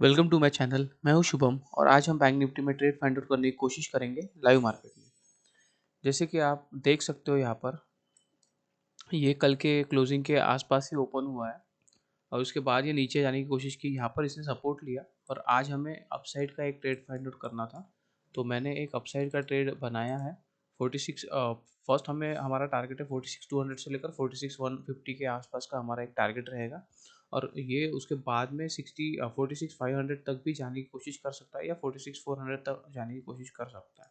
Welcome to my channel. मैं हूं शुभम और आज हम बैंक निफ्टी में ट्रेड फाइंड आउट करने की कोशिश करेंगे लाइव मार्केट में। जैसे कि आप देख सकते हो यहाँ पर ये कल के क्लोजिंग के आसपास ही ओपन हुआ है और उसके बाद ये नीचे जाने की कोशिश की। यहाँ पर इसने सपोर्ट लिया और आज हमें अपसाइड का एक ट्रेड फाइंड आउट करना था, तो मैंने एक अपसाइड का ट्रेड बनाया है 46। फर्स्ट हमें हमारा टारगेट है 46,200 से लेकर 46,150 के आसपास का हमारा एक टारगेट रहेगा और ये उसके बाद में 46,500 तक भी जाने की कोशिश कर सकता है या 46,400 तक जाने की कोशिश कर सकता है।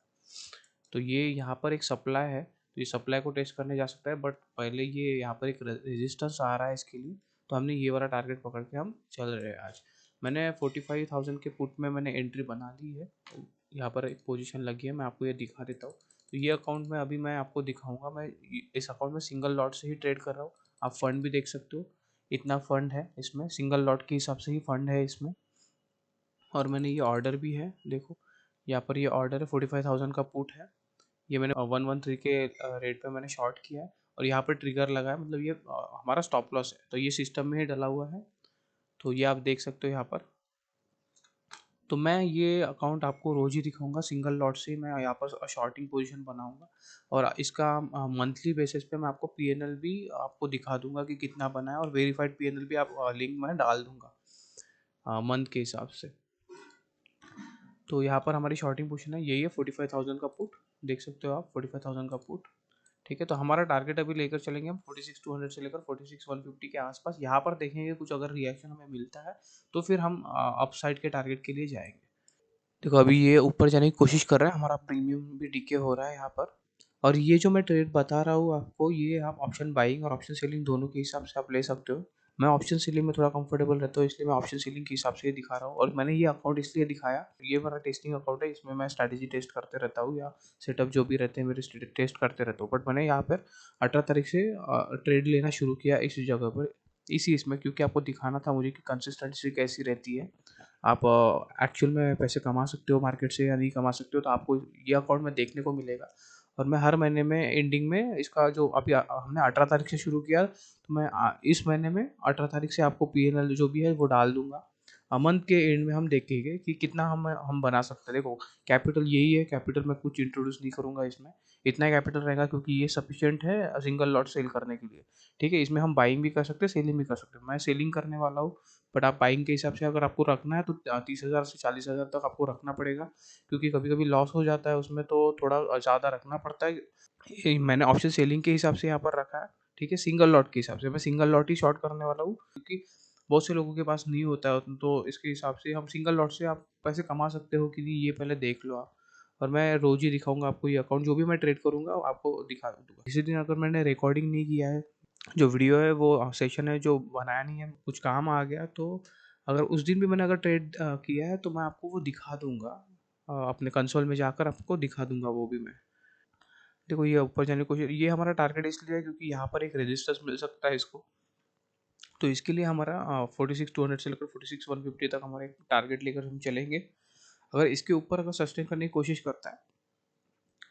तो ये यहाँ पर एक सप्लाई है, तो ये सप्लाई को टेस्ट करने जा सकता है, बट पहले ये यहाँ पर एक रेजिस्टेंस आ रहा है इसके लिए, तो हमने ये वाला टारगेट पकड़ के हम चल रहे हैं। आज मैंने 45,000 के पुट में मैंने एंट्री बना ली है, तो यहाँ पर एक पोजीशन लगी है, मैं आपको ये दिखा देता हूँ। तो ये अकाउंट में अभी मैं आपको दिखाऊंगा, मैं इस अकाउंट में सिंगल लॉट से ही ट्रेड कर रहा हूँ। आप फंड भी देख सकते हो, इतना फंड है इसमें, सिंगल लॉट के हिसाब से ही फंड है इसमें। और मैंने ये ऑर्डर भी है, देखो यहाँ पर ये ऑर्डर है 45,000 का पुट है, ये मैंने 113 के रेट पे मैंने शॉर्ट किया है और यहाँ पर ट्रिगर लगा है, मतलब ये हमारा स्टॉप लॉस है, तो ये सिस्टम में ही डला हुआ है। तो ये आप देख सकते हो यहाँ पर। तो मैं ये अकाउंट आपको रोज ही दिखाऊंगा, सिंगल लॉट से मैं यहाँ पर शॉर्टिंग पोजीशन बनाऊंगा और इसका मंथली बेसिस पे मैं आपको पीएनएल भी आपको दिखा दूंगा कि कितना बना है, और वेरीफाइड पीएनएल भी आप लिंक में डाल दूंगा मंथ के हिसाब से। तो यहाँ पर हमारी शॉर्टिंग पोजीशन है, यही है 45,000 का पुट, देख सकते हो आप 45,000 का पुट। ठीक है, तो हमारा टारगेट अभी लेकर चलेंगे हम 46,200 से लेकर 46,150 के आसपास। यहाँ पर देखेंगे कुछ अगर रिएक्शन हमें मिलता है तो फिर हम अपसाइड के टारगेट के लिए जाएंगे। देखो अभी ये ऊपर जाने की कोशिश कर रहा है, हमारा प्रीमियम भी डीके हो रहा है यहाँ पर। और ये जो मैं ट्रेड बता रहा हूँ आपको, ये आप ऑप्शन बाइंग और ऑप्शन सेलिंग दोनों के हिसाब से आप ले सकते हो। मैं ऑप्शन सेलिंग में थोड़ा कंफर्टेबल रहता हूँ, इसलिए मैं ऑप्शन सेलिंग के हिसाब से ये दिखा रहा हूँ। और मैंने ये अकाउंट इसलिए दिखाया, ये मेरा टेस्टिंग अकाउंट है, इसमें मैं स्ट्रैटेजी टेस्ट करते रहता हूँ या सेटअप जो भी रहते हैं मेरे टेस्ट करते रहता हूँ। बट मैंने यहाँ पर 18 तारीख से ट्रेड लेना शुरू किया इस जगह पर, इसी इसमें, क्योंकि आपको दिखाना था मुझे कि कंसिस्टेंसी कैसी रहती है, आप एक्चुअल में पैसे कमा सकते हो मार्केट से या नहीं कमा सकते हो, तो आपको ये अकाउंट में देखने को मिलेगा। और मैं हर महीने में एंडिंग में इसका जो अभी हमने 18 तारीख से शुरू किया, तो मैं इस महीने में 18 तारीख से आपको पीएनएल जो भी है वो डाल दूंगा। मंथ के एंड में हम देखेंगे कि कितना हम बना सकते हैं। देखो कैपिटल यही है, कैपिटल मैं कुछ इंट्रोड्यूस नहीं करूंगा इसमें, इतना ही कैपिटल रहेगा क्योंकि ये सफिशिएंट है सिंगल लॉट सेल करने के लिए। ठीक है, इसमें हम बाइंग भी कर सकते हैं, सेलिंग भी कर सकते हैं, मैं सेलिंग करने वाला हूँ। बट आप बाइंग के हिसाब से अगर आपको रखना है तो 30,000 से 40,000 तक आपको रखना पड़ेगा, क्योंकि कभी कभी लॉस हो जाता है उसमें, तो थोड़ा ज़्यादा रखना पड़ता है। मैंने ऑप्शन सेलिंग के हिसाब से यहाँ पर रखा है। ठीक है, सिंगल लॉट के हिसाब से मैं सिंगल लॉट ही शॉर्ट करने वाला हूँ, क्योंकि बहुत से लोगों के पास नहीं होता है, तो इसके हिसाब से हम सिंगल लॉट से आप पैसे कमा सकते हो कि नहीं ये पहले देख लो आप। और मैं रोज ही दिखाऊंगा आपको ये अकाउंट, जो भी मैं ट्रेड करूंगा आपको दिखा दूंगा। इसी दिन अगर मैंने रिकॉर्डिंग नहीं किया है, जो वीडियो है वो सेशन है जो बनाया नहीं है, कुछ काम आ गया, तो अगर उस दिन भी मैंने अगर ट्रेड किया है तो मैं आपको वो दिखा दूंगा, अपने कंसोल में जाकर आपको दिखा दूंगा वो भी मैं। देखो ये ऊपर जाने की कोशिश, ये हमारा टारगेट इसलिए है क्योंकि यहाँ पर एक रेजिस्टेंस मिल सकता है इसको, तो इसके लिए हमारा 46,200 से लेकर 46,150 तक हमारा एक टारगेट लेकर हम चलेंगे। अगर इसके ऊपर अगर सस्टेन करने की कोशिश करता है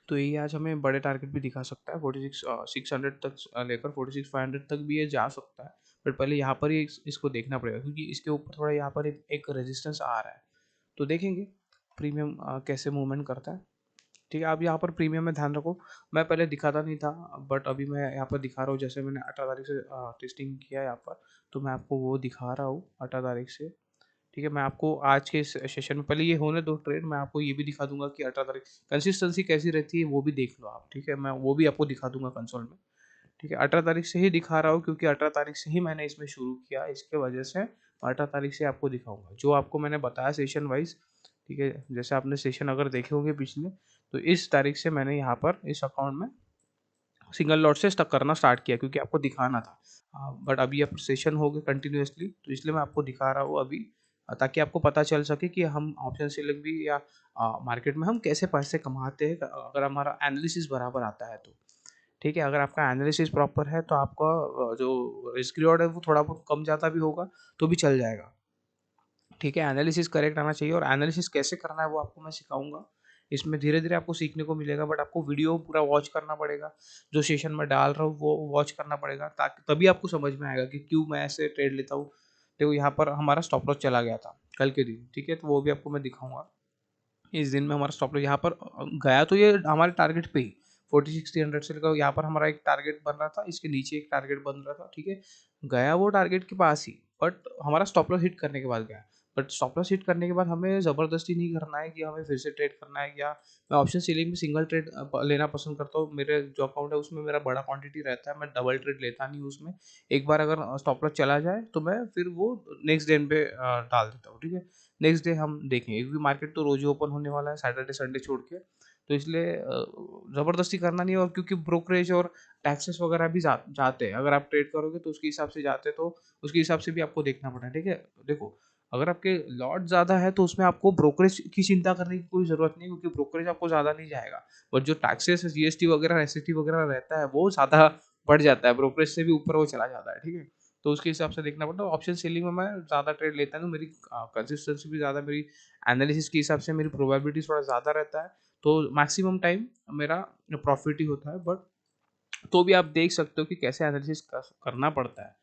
तो ये आज हमें बड़े टारगेट भी दिखा सकता है, 46,600 तक लेकर 46,500 तक भी ये जा सकता है। बट पहले यहाँ पर ही इसको देखना पड़ेगा, क्योंकि इसके ऊपर थोड़ा यहाँ पर एक रेजिस्टेंस आ रहा है, तो देखेंगे प्रीमियम कैसे मूवमेंट करता है। ठीक है, आप यहाँ पर प्रीमियम में ध्यान रखो, मैं पहले दिखाता नहीं था, बट अभी मैं यहाँ पर दिखा रहा हूँ। जैसे मैंने 18 तारीख से टेस्टिंग किया है यहाँ पर, तो मैं आपको वो दिखा रहा हूँ 18 तारीख से। ठीक है, मैं आपको आज के सेशन में पहले ये होने दो ट्रेड, मैं आपको ये भी दिखा दूंगा कि 18 तारीख कंसिस्टेंसी कैसी रहती है, वो भी देख लो आप। ठीक है, मैं वो भी आपको दिखा दूंगा कंसोल में। ठीक है, 18 तारीख से ही दिखा रहा हूँ क्योंकि 18 तारीख से ही मैंने इसमें शुरू किया, इसके वजह से 18 तारीख से आपको दिखाऊंगा जो आपको मैंने बताया सेशन वाइज। ठीक है, जैसे आपने सेशन अगर देखे होंगे पिछले, तो इस तारीख से मैंने यहाँ पर इस अकाउंट में सिंगल लॉट से स्टक करना स्टार्ट किया, क्योंकि आपको दिखाना था। बट अभी अब सेशन हो गए कंटिन्यूसली, तो इसलिए मैं आपको दिखा रहा हूँ अभी, ताकि आपको पता चल सके कि हम ऑप्शन सेलिंग भी या मार्केट में हम कैसे पैसे कमाते हैं, अगर हमारा एनालिसिस बराबर आता है तो। ठीक है, अगर आपका एनालिसिस प्रॉपर है तो आपका जो रिस्क रिवॉर्ड है वो थोड़ा बहुत कम ज़्यादा भी होगा तो भी चल जाएगा। ठीक है, एनालिसिस करेक्ट आना चाहिए, और एनालिसिस कैसे करना है वो आपको मैं सिखाऊंगा। इसमें धीरे धीरे आपको सीखने को मिलेगा, बट आपको वीडियो पूरा वॉच करना पड़ेगा, जो सेशन में डाल रहा हूँ वो वॉच करना पड़ेगा, ताकि तभी आपको समझ में आएगा कि क्यों मैं ऐसे ट्रेड लेता हूँ। देखो यहाँ पर हमारा स्टॉप लॉस चला गया था कल के दिन, ठीक है, तो वो भी आपको मैं दिखाऊंगा। इस दिन में हमारा स्टॉप लॉस यहाँ पर गया तो ये हमारे टारगेट पे ही 40-60 से लेकर यहाँ पर हमारा एक टारगेट बन रहा था, इसके नीचे एक टारगेट बन रहा था, ठीक है, गया वो टारगेट के पास ही, बट हमारा स्टॉप लॉस हिट करने के बाद गया। बट स्टॉप लॉस हिट करने के बाद हमें ज़बरदस्ती नहीं करना है कि हमें फिर से ट्रेड करना है, या मैं ऑप्शन सेलिंग में सिंगल ट्रेड लेना पसंद करता हूँ। मेरे जो अकाउंट है उसमें मेरा बड़ा क्वांटिटी रहता है, मैं डबल ट्रेड लेता नहीं हूँ उसमें। एक बार अगर स्टॉप लॉस चला जाए तो मैं फिर वो नेक्स्ट डे पे डाल देता हूँ, ठीक है। नेक्स्ट डे हम देखेंगे क्योंकि मार्केट तो रोज ही ओपन होने वाला है सैटरडे संडे छोड़ के, तो इसलिए ज़बरदस्ती करना नहीं है। और क्योंकि ब्रोकरेज और टैक्सेस वगैरह भी जाते हैं, अगर आप ट्रेड करोगे तो उसके हिसाब से जाते हैं, तो उसके हिसाब से भी आपको देखना पड़ता है, ठीक है। देखो, अगर आपके लॉट ज़्यादा है तो उसमें आपको ब्रोकरेज की चिंता करने की कोई ज़रूरत नहीं, क्योंकि ब्रोकरेज आपको ज़्यादा नहीं जाएगा। बट जो टैक्सेस जीएसटी वगैरह एसएसटी वगैरह रहता है वो ज़्यादा बढ़ जाता है, ब्रोकरेज से भी ऊपर वो चला जाता है, ठीक है। तो उसके हिसाब से देखना पड़ता है। ऑप्शन सेलिंग में मैं ज़्यादा ट्रेड लेता हूँ, मेरी कंसिस्टेंसी भी ज़्यादा, मेरी एनालिसिस के हिसाब से मेरी प्रोबेबिलिटी थोड़ा ज़्यादा रहता है, तो मैक्सिमम टाइम मेरा प्रॉफिट ही होता है। बट तो भी आप देख सकते हो कि कैसे एनालिसिस करना पड़ता है,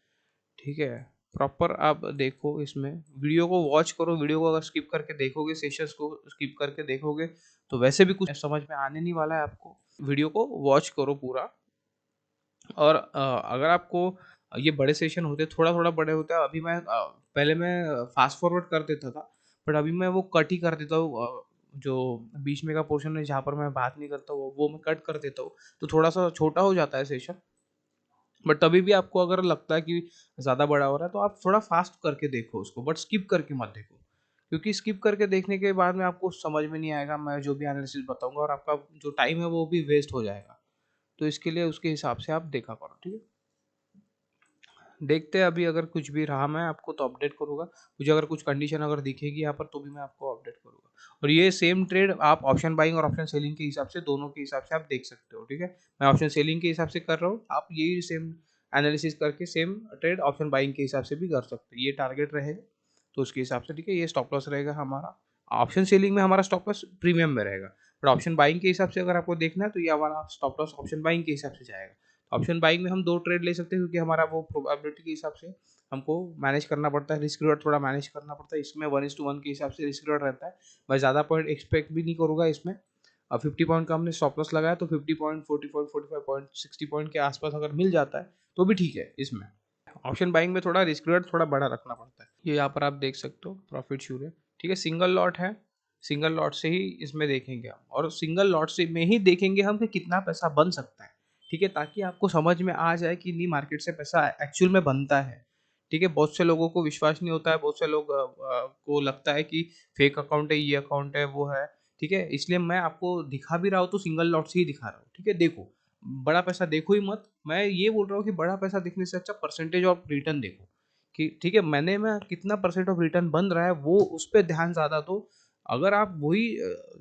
ठीक है। प्रॉपर आप देखो, इसमें वीडियो को वॉच करो, वीडियो को अगर स्किप करके देखोगे, सेशंस को स्किप करके देखोगे तो वैसे भी कुछ समझ में आने नहीं वाला है आपको। वीडियो को वॉच करो पूरा। और अगर आपको ये बड़े सेशन होते, थोड़ा थोड़ा बड़े होते हैं, अभी मैं पहले मैं फास्ट फॉरवर्ड कर देता था, बट अभी मैं वो कट ही कर देता हूँ। जो बीच में का पोर्शन है जहाँ पर मैं बात नहीं करता वो मैं कट कर देता हूँ, तो थोड़ा सा छोटा हो जाता है सेशन। बट तभी भी आपको अगर लगता है कि ज़्यादा बड़ा हो रहा है तो आप थोड़ा फास्ट करके देखो उसको, बट स्किप करके मत देखो, क्योंकि स्किप करके देखने के बाद में आपको समझ में नहीं आएगा मैं जो भी एनालिसिस बताऊंगा, और आपका जो टाइम है वो भी वेस्ट हो जाएगा। तो इसके लिए उसके हिसाब से आप देखा करो, ठीक है। देखते हैं अभी अगर कुछ भी रहा मैं आपको तो अपडेट करूंगा, मुझे अगर कुछ कंडीशन अगर दिखेगी यहाँ पर तो भी मैं आपको अपडेट करूंगा। और ये सेम ट्रेड आप ऑप्शन बाइंग और ऑप्शन सेलिंग के हिसाब से, दोनों के हिसाब से आप देख सकते हो, ठीक है। मैं ऑप्शन सेलिंग के हिसाब से कर रहा हूँ, आप यही सेम एनालिसिस करके सेम ट्रेड ऑप्शन बाइंग के हिसाब से भी कर सकते हो। ये टारगेट रहेगा तो उसके हिसाब से, ठीक है। ये स्टॉप लॉस रहेगा हमारा। ऑप्शन सेलिंग में हमारा स्टॉप लॉस प्रीमियम में रहेगा, बट ऑप्शन बाइंग के हिसाब से अगर आपको देखना है तो ये हमारा स्टॉप लॉस ऑप्शन बाइंग के हिसाब से जाएगा। ऑप्शन बाइंग में हम 2 ट्रेड ले सकते हैं, क्योंकि हमारा वो प्रोबेबिलिटी के हिसाब से हमको मैनेज करना पड़ता है, रिस्क रिवॉर्ड थोड़ा मैनेज करना पड़ता है। इसमें 1:1 के हिसाब से रिस्क रिवॉर्ड रहता है। मैं ज़्यादा पॉइंट एक्सपेक्ट भी नहीं करूँगा इसमें। अब 50 पॉइंट का हमने स्टॉप लॉस लगाया तो 50 पॉइंट, 40 पॉइंट, 45 पॉइंट, 60 पॉइंट के आसपास अगर मिल जाता है तो भी ठीक है इसमें। ऑप्शन बाइंग में थोड़ा रिस्क रिवॉर्ड थोड़ा बड़ा रखना पड़ता है। ये यहाँ पर आप देख सकते हो प्रॉफिट शुरू है, ठीक है। सिंगल लॉट है, सिंगल लॉट से ही इसमें देखेंगे हम, और सिंगल लॉट से में ही देखेंगे हम कि कितना पैसा बन सकता है, ठीक है, ताकि आपको समझ में आ जाए कि नहीं मार्केट से पैसा एक्चुअल में बनता है, ठीक है। बहुत से लोगों को विश्वास नहीं होता है, बहुत से लोग को लगता है कि फेक अकाउंट है, ये अकाउंट है, वो है, ठीक है। इसलिए मैं आपको दिखा भी रहा हूँ तो सिंगल लॉट से ही दिखा रहा हूँ, ठीक है। देखो, बड़ा पैसा देखो ही मत, मैं ये बोल रहा हूँ कि बड़ा पैसा दिखने से अच्छा परसेंटेज ऑफ रिटर्न देखो, कि ठीक है मैंने में कितना परसेंट ऑफ रिटर्न बन रहा है, वो उस पर ध्यान ज़्यादा दो। अगर आप वही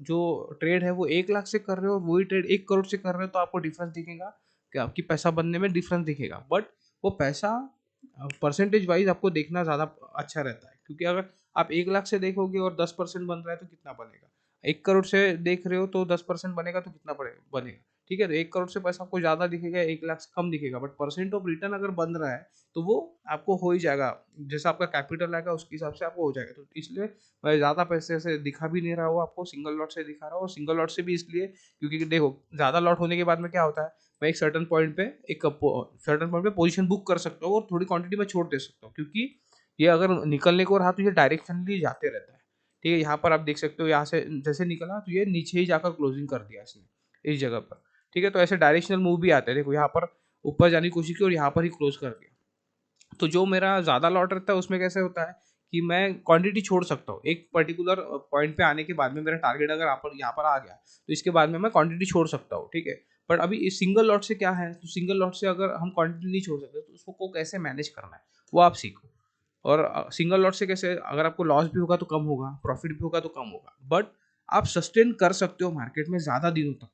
जो ट्रेड है वो 1 लाख से कर रहे हो, वही ट्रेड 1 करोड़ से कर रहे हो, तो आपको डिफरेंस दिखेगा कि आपकी पैसा बनने में डिफरेंस दिखेगा। बट वो पैसा परसेंटेज वाइज आपको देखना ज़्यादा अच्छा रहता है, क्योंकि अगर आप 1 लाख से देखोगे और 10% बन रहा है तो कितना बनेगा, 1 करोड़ से देख रहे हो तो 10% बनेगा तो कितना बनेगा, ठीक है। तो 1 करोड़ से पैसा आपको ज़्यादा दिखेगा, 1 लाख से कम दिखेगा, बट परसेंट ऑफ रिटर्न अगर बन रहा है तो वो आपको हो ही जाएगा, जैसा आपका कैपिटल आएगा उसके हिसाब से आपको हो जाएगा। तो इसलिए मैं ज़्यादा पैसे से दिखा भी नहीं रहा हूँ आपको, सिंगल लॉट से दिखा रहा हूँ। और सिंगल लॉट से भी इसलिए क्योंकि देखो, ज़्यादा लॉट होने के बाद में क्या होता है, मैं एक सर्टन पॉइंट पे पोजीशन बुक कर सकता हूँ और थोड़ी क्वांटिटी में छोड़ दे सकता हूँ, क्योंकि ये अगर निकलने को रहा तो ये डायरेक्शनली जाते रहता है, ठीक है। यहाँ पर आप देख सकते हो, यहाँ से जैसे निकला तो ये नीचे ही जाकर क्लोजिंग कर दिया इसने इस जगह पर, ठीक है। तो ऐसे डायरेक्शनल मूव भी आते हैं, देखो यहाँ पर ऊपर जाने की कोशिश की और यहाँ पर ही क्लोज कर दिया। तो जो मेरा ज़्यादा लॉट रहता है उसमें कैसे होता है कि मैं क्वांटिटी छोड़ सकता हूँ, एक पर्टिकुलर पॉइंट पे आने के बाद में मेरा टारगेट अगर यहाँ पर आ गया तो इसके बाद में मैं क्वांटिटी छोड़ सकता हूँ, ठीक है। बट अभी इस सिंगल लॉट से क्या है, तो सिंगल लॉट से अगर हम क्वांटिटी नहीं छोड़ सकते तो उसको कैसे मैनेज करना है वो आप सीखो। और सिंगल लॉट से कैसे, अगर आपको लॉस भी होगा तो कम होगा, प्रॉफिट भी होगा तो कम होगा, बट आप सस्टेन कर सकते हो मार्केट में ज़्यादा दिनों तक,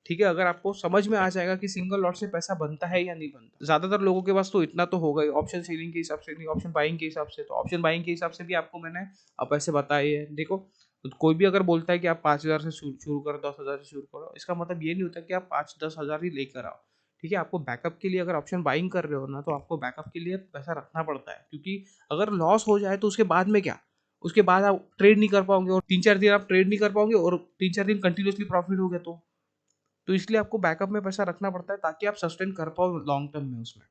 ठीक है। अगर आपको समझ में आ जाएगा कि सिंगल लॉट से पैसा बनता है या नहीं बनता। ज्यादातर लोगों के पास तो इतना तो होगा ही, ऑप्शन सेलिंग के हिसाब से नहीं, ऑप्शन बाइंग के हिसाब से। तो ऑप्शन बाइंग के हिसाब से भी आपको मैंने अब ऐसे बताए हैं। देखो, कोई भी अगर बोलता है कि आप 5,000 से शुरू करो, 10,000 से शुरू करो, इसका मतलब ये नहीं होता कि आप 5-10 हज़ार ही लेकर आओ, ठीक है, आपको बैकअप के लिए अगर ऑप्शन बाइंग कर रहे हो ना, तो आपको बैकअप के लिए पैसा रखना पड़ता है, क्योंकि अगर लॉस हो जाए तो उसके बाद में क्या, उसके बाद आप ट्रेड नहीं कर पाओगे, और 3-4 दिन आप ट्रेड नहीं कर पाओगे, और 3-4 दिन कंटिन्यूसली प्रॉफिट हो गया तो इसलिए आपको बैकअप में पैसा रखना पड़ता है, ताकि आप सस्टेन कर पाओ लॉन्ग टर्म में उसमें।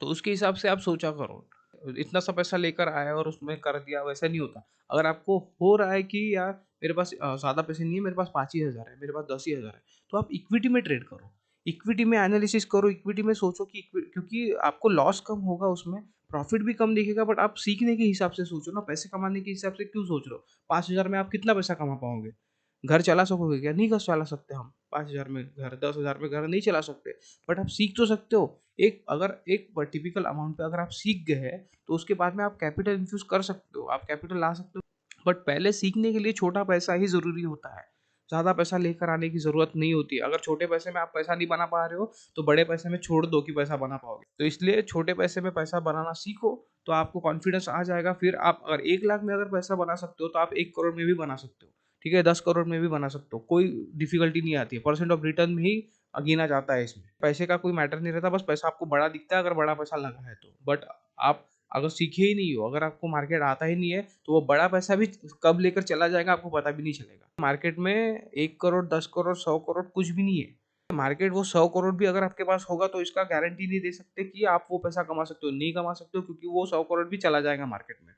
तो उसके हिसाब से आप सोचा करो, इतना सा पैसा लेकर आया और उसमें कर दिया, वैसा नहीं होता। अगर आपको हो रहा है कि यार मेरे पास ज़्यादा पैसे नहीं है, मेरे पास 5 ही हज़ार है, मेरे पास 10 ही हज़ार है, तो आप इक्विटी में ट्रेड करो, इक्विटी में एनालिसिस करो, इक्विटी में सोचो कि क्योंकि आपको लॉस कम होगा उसमें, प्रॉफिट भी कम दिखेगा, बट आप सीखने के हिसाब से सोचो ना, पैसे कमाने के हिसाब से क्यों सोच रहे हो? 5 हज़ार में आप कितना पैसा कमा पाओगे? घर चला सकोगे क्या? नहीं घर चला सकते हम। 5 हज़ार में घर, 10 हज़ार में घर नहीं चला सकते, बट आप सीख तो सकते हो। अगर एक टिपिकल अमाउंट पे अगर आप सीख गए हैं, तो उसके बाद में आप कैपिटल इन्फ्यूज कर सकते हो, आप कैपिटल ला सकते हो, बट पहले सीखने के लिए छोटा पैसा ही ज़रूरी होता है। ज़्यादा पैसा लेकर आने की ज़रूरत नहीं होती है। अगर छोटे पैसे में आप पैसा नहीं बना पा रहे हो, तो बड़े पैसे में छोड़ दो कि पैसा बना पाओगे। तो इसलिए छोटे पैसे में पैसा बनाना सीखो, तो आपको कॉन्फिडेंस आ जाएगा। फिर आप अगर 1 लाख में अगर पैसा बना सकते हो, तो आप 1 करोड़ में भी बना सकते हो। ठीक है, 10 करोड़ में भी बना सकते हो, कोई डिफ़िकल्टी नहीं आती है। परसेंट ऑफ रिटर्न में ही गिना जाता है इसमें। पैसे का कोई मैटर नहीं रहता, बस पैसा आपको बड़ा दिखता है अगर बड़ा पैसा लगा है तो। बट आप अगर सीखे ही नहीं हो, अगर आपको मार्केट आता ही नहीं है, तो वो बड़ा पैसा भी कब लेकर चला जाएगा आपको पता भी नहीं चलेगा। मार्केट में 1 करोड़, 10 करोड़, 100 करोड़ कुछ भी नहीं है। मार्केट वो 100 करोड़ भी अगर आपके पास होगा, तो इसका गारंटी नहीं दे सकते कि आप वो पैसा कमा सकते हो। नहीं कमा सकते हो, क्योंकि वो 100 करोड़ भी चला जाएगा मार्केट में।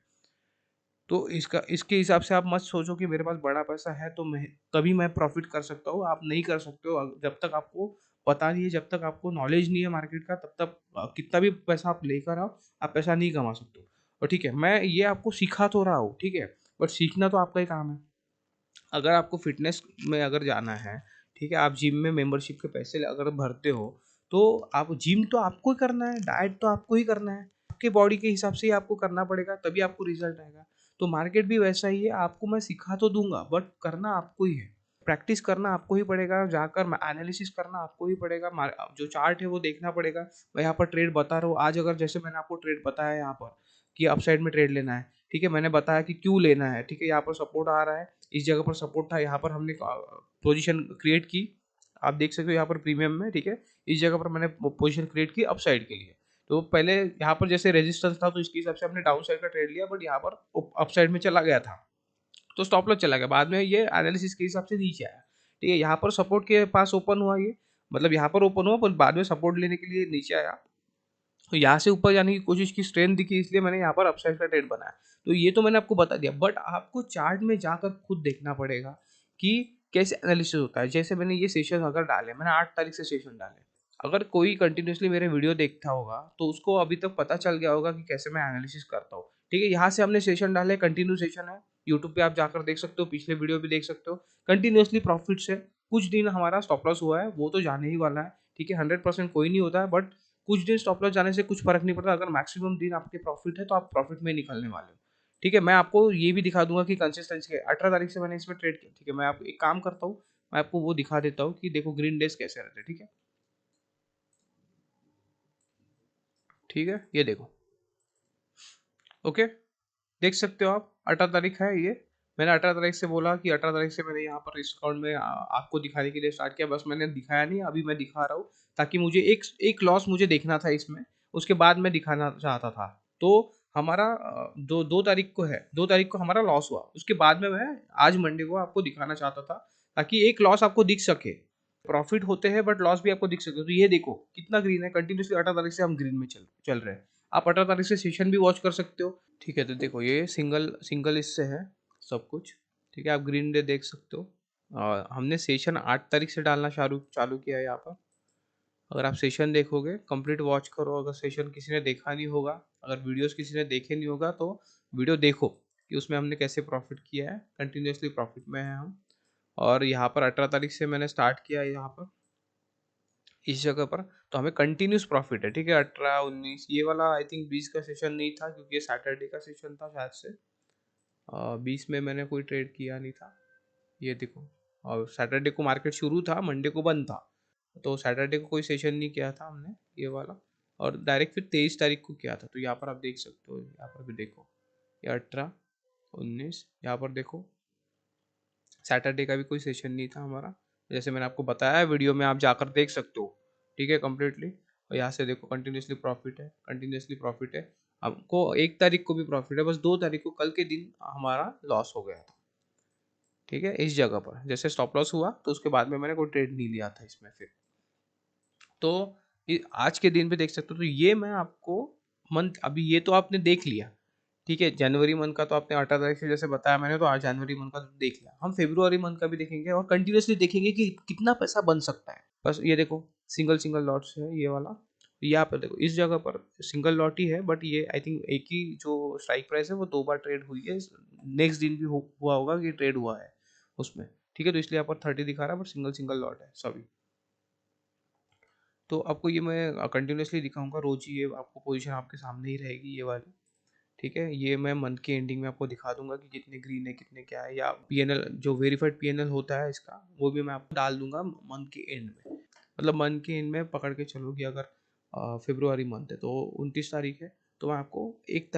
तो इसके हिसाब से आप मत सोचो कि मेरे पास बड़ा पैसा है तो मैं तभी मैं प्रॉफिट कर सकता हूँ। आप नहीं कर सकते हो, जब तक आपको पता नहीं है, जब तक आपको नॉलेज नहीं है मार्केट का, तब तक कितना भी पैसा आप लेकर आओ, आप पैसा नहीं कमा सकते हो। और ठीक है, मैं ये आपको सिखा तो रहा हूँ, ठीक है, बट सीखना तो आपका ही काम है। अगर आपको फिटनेस में अगर जाना है, ठीक है, आप जिम में मेंबरशिप के पैसे अगर भरते हो, तो आप जिम तो आपको ही करना है, डाइट तो आपको ही करना है, आपके बॉडी के हिसाब से ही आपको करना पड़ेगा, तभी आपको रिजल्ट आएगा। तो मार्केट भी वैसा ही है, आपको मैं सिखा तो दूंगा, बट करना आपको ही है। प्रैक्टिस करना आपको ही पड़ेगा, जाकर एनालिसिस करना आपको ही पड़ेगा, जो चार्ट है वो देखना पड़ेगा। मैं यहाँ पर ट्रेड बता रहा हूँ, आज अगर जैसे मैंने आपको ट्रेड बताया यहाँ पर कि अपसाइड में ट्रेड लेना है, ठीक है, मैंने बताया कि क्यों लेना है, ठीक है, यहाँ पर सपोर्ट आ रहा है, इस जगह पर सपोर्ट था, यहाँ पर हमने पोजीशन क्रिएट की, आप देख सकते हो यहाँ पर प्रीमियम में, ठीक है, इस जगह पर मैंने पोजीशन क्रिएट की अपसाइड के लिए। तो पहले यहाँ पर जैसे रेजिस्टेंस था, तो इसके हिसाब से हमने डाउन साइड का ट्रेड लिया, बट यहाँ पर अपसाइड में चला गया था, तो स्टॉप लॉस चला गया, बाद में ये एनालिसिस के हिसाब से नीचे आया। ठीक है, यहाँ पर सपोर्ट के पास ओपन हुआ, ये मतलब यहाँ पर ओपन हुआ, पर बाद में सपोर्ट लेने के लिए नीचे आया, तो यहाँ से ऊपर जाने की कोशिश की, स्ट्रेंथ दिखी, इसलिए मैंने यहाँ पर अपसाइड का ट्रेड बनाया। तो ये तो मैंने आपको बता दिया, बट आपको चार्ट में जाकर खुद देखना पड़ेगा कि कैसे एनालिसिस होता है। जैसे मैंने ये सेशन अगर डाले, मैंने 8 तारीख से सेशन डाले, अगर कोई कंटिन्यूसली मेरे वीडियो देखता होगा, तो उसको अभी तक पता चल गया होगा कि कैसे मैं एनालिसिस करता हूँ। ठीक है, यहाँ से हमने सेशन डाले, कंटिन्यू सेशन है, यूट्यूब पे आप जाकर देख सकते हो, पिछले वीडियो भी देख सकते हो, कंटिन्यूसली प्रॉफिट से। कुछ दिन हमारा स्टॉप लॉस हुआ है, वो तो जाने ही वाला है, ठीक है, 100% कोई नहीं होता है, बट कुछ दिन स्टॉप लॉस जाने से कुछ फर्क नहीं पड़ता। अगर मैक्सिमम दिन आपके प्रॉफिट है, तो आप प्रॉफिट में निकलने वाले हो। ठीक है, मैं आपको ये भी दिखा दूंगा कि कंसिस्टेंसी है। 18 तारीख से मैंने इसमें ट्रेड किया, ठीक है, मैं आपको एक काम करता हूँ, मैं आपको वो दिखा देता हूँ कि देखो ग्रीन डेज कैसे रहते हैं। ठीक है, ठीक है, ये देखो, ओके, देख सकते हो आप, 18 तारीख है ये। मैंने 18 तारीख से बोला कि 18 तारीख से मैंने यहाँ पर इस अकाउंट में आपको दिखाने के लिए स्टार्ट किया, बस मैंने दिखाया नहीं, अभी मैं दिखा रहा हूँ, ताकि मुझे एक एक लॉस मुझे देखना था इसमें, उसके बाद मैं दिखाना चाहता था। तो हमारा 2 तारीख को है, 2 तारीख को हमारा लॉस हुआ, उसके बाद में मैं आज मंडे को आपको दिखाना चाहता था, ताकि एक लॉस आपको दिख सके। प्रॉफिट होते हैं, बट लॉस भी आपको दिख सके। तो ये देखो कितना ग्रीन है, कंटिन्यूसली 18 तारीख से हम ग्रीन में चल चल रहे हैं। आप 18 तारीख से सेशन भी वॉच कर सकते हो। ठीक है, तो देखो ये सिंगल सिंगल इससे है सब कुछ। ठीक है, आप ग्रीन डे देख सकते हो, और हमने सेशन 8 तारीख से डालना चालू चालू किया है यहाँ पर। अगर आप सेशन देखोगे, कंप्लीट वॉच करो, अगर सेशन किसी ने देखा नहीं होगा, अगर वीडियोस किसी ने देखे नहीं होगा, तो वीडियो देखो कि उसमें हमने कैसे प्रॉफिट किया है, कंटिन्यूसली प्रॉफिट में है हम। और यहाँ पर 18 तारीख से मैंने स्टार्ट किया है यहाँ पर इस जगह पर, तो हमें कंटिन्यूस प्रॉफिट है। ठीक है, 18, 19, ये वाला आई थिंक 20 का सेशन नहीं था, क्योंकि ये सैटरडे का सेशन था शायद से। 20 में मैंने कोई ट्रेड किया नहीं था, ये देखो। और सैटरडे को मार्केट शुरू था, मंडे को बंद था, तो सैटरडे को कोई सेशन नहीं किया था हमने ये वाला, और डायरेक्ट फिर 23 तारीख को किया था। तो यहाँ पर आप देख सकते हो, यहाँ पर भी देखो, ये 18, 19, यहाँ पर देखो, सैटरडे का भी कोई सेशन नहीं था हमारा, जैसे मैंने आपको बताया वीडियो में, आप जाकर देख सकते हो। ठीक है कम्प्लीटली। और यहाँ से देखो कंटिन्यूसली प्रॉफिट है, कंटिन्यूसली प्रॉफिट है। आपको 1 तारीख को भी प्रॉफिट है, बस 2 तारीख को कल के दिन हमारा लॉस हो गया था। ठीक है, इस जगह पर जैसे स्टॉप लॉस हुआ तो उसके बाद में मैंने कोई ट्रेड नहीं लिया था इसमें फिर। तो आज के दिन पे देख सकते हो, तो ये मैं आपको मंथ, अभी ये तो आपने देख लिया, ठीक है। जनवरी मंथ का तो आपने 18 तारीख से जैसे बताया मैंने, तो आज जनवरी मंथ का तो देख लिया। हम फेब्रुआरी मंथ का भी देखेंगे और कंटिन्यूसली देखेंगे कि कितना पैसा बन सकता है। बस ये देखो सिंगल सिंगल लॉट्स है ये वाला, यहाँ पर देखो इस जगह पर सिंगल लॉट ही है, बट ये आई थिंक एक ही जो स्ट्राइक प्राइस है वो 2 बार ट्रेड हुई है। नेक्स्ट दिन भी हुआ होगा कि ट्रेड हुआ है उसमें, ठीक है। तो इसलिए यहाँ पर 30 दिखा रहा है, बट सिंगल सिंगल लॉट है सभी। तो आपको ये मैं कंटिन्यूसली दिखाऊंगा रोज ही, ये आपको पोजीशन आपके सामने ही रहेगी ये वाली, ठीक है। ये मैं मंथ के एंडिंग में आपको दिखा दूंगा कि कितने ग्रीन है कितने क्या है, या पीएनएल जो वेरीफाइड पीएनएल होता है इसका वो भी मैं आपको डाल दूंगा मंथ के एंड में। मतलब मंथ के एंड में पकड़ के चलो कि अगर फेब्रुआरी मंथ है तो 29 तारीख है, तो मैं आपको 1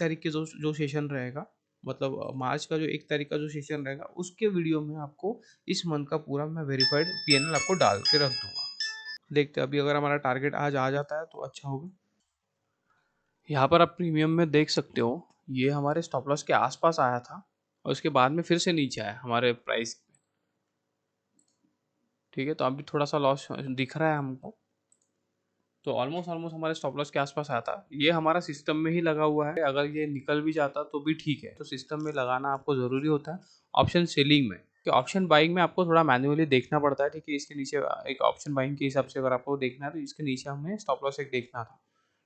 तारीख के जो सेशन रहेगा, मतलब मार्च का जो 1 तारीख का जो सेशन रहेगा उसके वीडियो में आपको इस मंथ का पूरा मैं वेरीफाइड पीएनएल आपको डाल के रख दूंगा। देखते हैं अभी अगर हमारा टारगेट आज आ जाता है तो अच्छा होगा। यहाँ पर आप प्रीमियम में देख सकते हो, ये हमारे स्टॉप लॉस के आसपास आया था और उसके बाद में फिर से नीचे आया हमारे प्राइस, ठीक है। तो अभी थोड़ा सा लॉस दिख रहा है हमको, तो ऑलमोस्ट ऑलमोस्ट हमारे स्टॉप लॉस के आसपास आया था। ये हमारा सिस्टम में ही लगा हुआ है, अगर ये निकल भी जाता तो भी ठीक है। तो सिस्टम में लगाना आपको ज़रूरी होता है ऑप्शन सेलिंग में, कि ऑप्शन बाइंग में आपको थोड़ा मैन्युअली देखना पड़ता है, ठीक है। इसके नीचे एक ऑप्शन बाइंग के हिसाब से अगर आपको देखना है तो इसके नीचे हमें स्टॉप लॉस एक देखना था,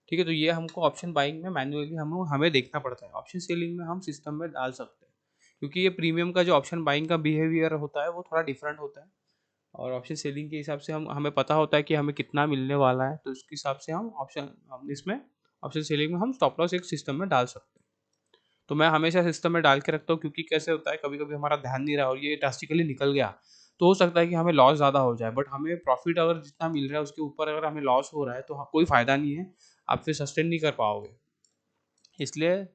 ठीक है। तो ये हमको ऑप्शन बाइंग में मैन्युअली हमें देखना पड़ता है। ऑप्शन सेलिंग में हम सिस्टम में डाल सकते हैं, क्योंकि ये प्रीमियम का जो ऑप्शन बाइंग का बिहेवियर होता है वो थोड़ा डिफरेंट होता है, और ऑप्शन सेलिंग के हिसाब से हमें पता होता है कि हमें कितना मिलने वाला है, तो उसके हिसाब से हम इसमें ऑप्शन सेलिंग में हम स्टॉप लॉस एक सिस्टम में डाल सकते हैं। तो मैं हमेशा सिस्टम में डाल के रखता हूँ, क्योंकि कैसे होता है कभी कभी हमारा ध्यान नहीं रहा और ये ड्रास्टिकली निकल गया, तो हो सकता है कि हमें लॉस ज़्यादा हो जाए, बट हमें प्रॉफिट अगर जितना मिल रहा है उसके ऊपर अगर हमें लॉस हो रहा है तो कोई फ़ायदा नहीं है, आप फिर सस्टेन नहीं कर पाओगे। इसलिए